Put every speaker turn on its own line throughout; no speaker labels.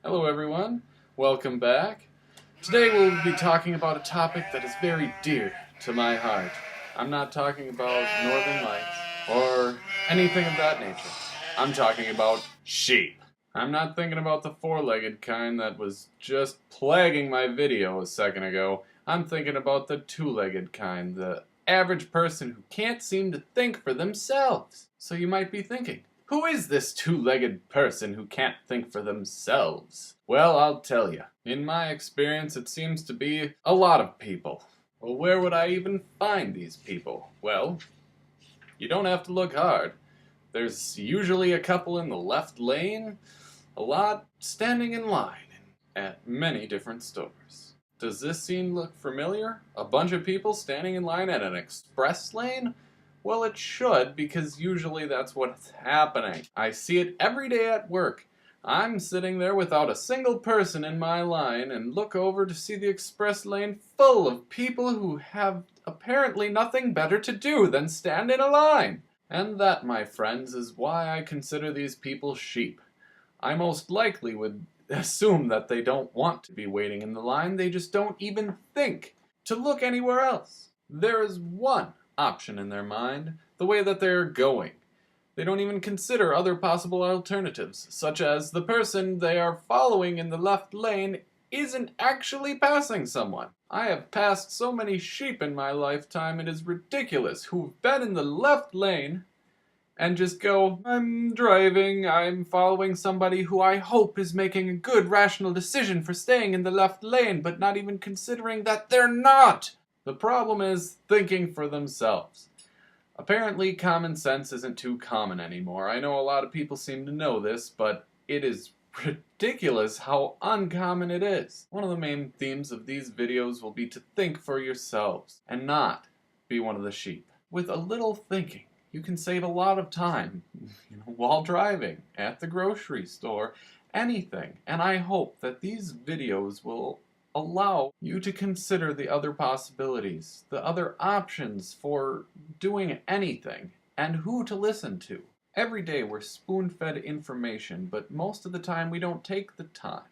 Hello everyone, welcome back. Today we'll be talking about a topic that is very dear to my heart. I'm not talking about northern lights or anything of that nature. I'm talking about sheep. I'm not thinking about the four-legged kind that was just plaguing my video a second ago. I'm thinking about the two-legged kind, the average person who can't seem to think for themselves. So you might be thinking, who is this two-legged person who can't think for themselves? Well, I'll tell you. In my experience, it seems to be a lot of people. Well, where would I even find these people? Well, you don't have to look hard. There's usually a couple in the left lane, a lot standing in line at many different stores. Does this scene look familiar? A bunch of people standing in line at an express lane? Well, it should, because usually that's what's happening. I see it every day at work. I'm sitting there without a single person in my line and look over to see the express lane full of people who have apparently nothing better to do than stand in a line. And that, my friends, is why I consider these people sheep. I most likely would assume that they don't want to be waiting in the line, they just don't even think to look anywhere else. There is one option in their mind, the way that they're going. They don't even consider other possible alternatives, such as the person they are following in the left lane isn't actually passing someone. I have passed so many sheep in my lifetime, it is ridiculous, who've been in the left lane and just go, I'm driving, I'm following somebody who I hope is making a good rational decision for staying in the left lane, but not even considering that they're not. The problem is thinking for themselves. Apparently, common sense isn't too common anymore. I know a lot of people seem to know this, but it is ridiculous how uncommon it is. One of the main themes of these videos will be to think for yourselves and not be one of the sheep. With a little thinking, you can save a lot of time, while driving, at the grocery store, anything. And I hope that these videos will allow you to consider the other possibilities, the other options for doing anything, and who to listen to. Every day we're spoon-fed information, but most of the time we don't take the time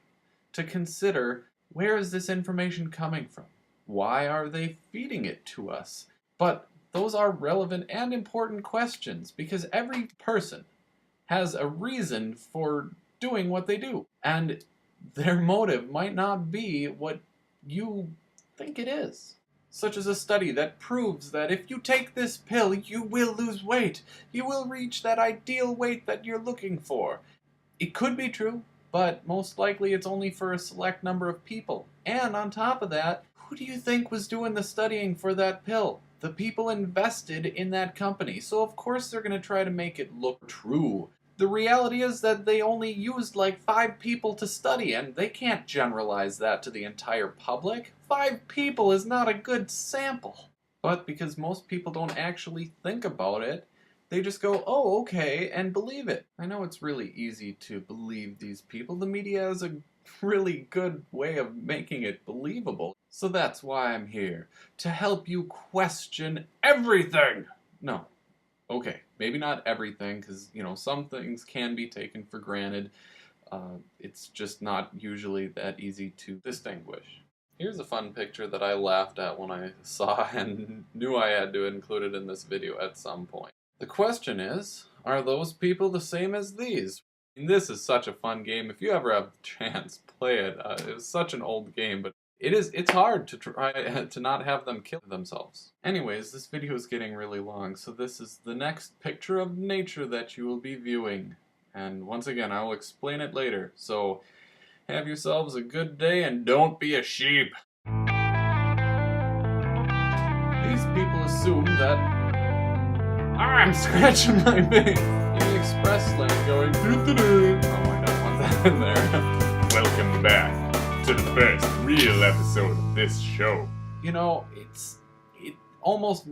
to consider, where is this information coming from? Why are they feeding it to us? But those are relevant and important questions, because every person has a reason for doing what they do, and their motive might not be what you think it is. Such as a study that proves that if you take this pill, you will lose weight. You will reach that ideal weight that you're looking for. It could be true, but most likely it's only for a select number of people. And on top of that, who do you think was doing the studying for that pill? The people invested in that company. So of course they're going to try to make it look true. The reality is that they only used like 5 people to study, and they can't generalize that to the entire public. 5 people is not a good sample. But because most people don't actually think about it, they just go, oh, okay, and believe it. I know it's really easy to believe these people. The media has a really good way of making it believable. So that's why I'm here, to help you question everything. No. Okay, maybe not everything, because, some things can be taken for granted. It's just not usually that easy to distinguish. Here's a fun picture that I laughed at when I saw and knew I had to include it in this video at some point. The question is, are those people the same as these? And this is such a fun game. If you ever have a chance, play it. It was such an old game, but it's hard to try to not have them kill themselves. Anyways, this video is getting really long, so this is the next picture of nature that you will be viewing. And once again, I will explain it later. So have yourselves a good day and don't be a sheep. These people assume that I'm scratching my face in the express lane going doo-doo-doo. Oh my god, I want that in there.
Welcome back to the first real episode of this show.
It almost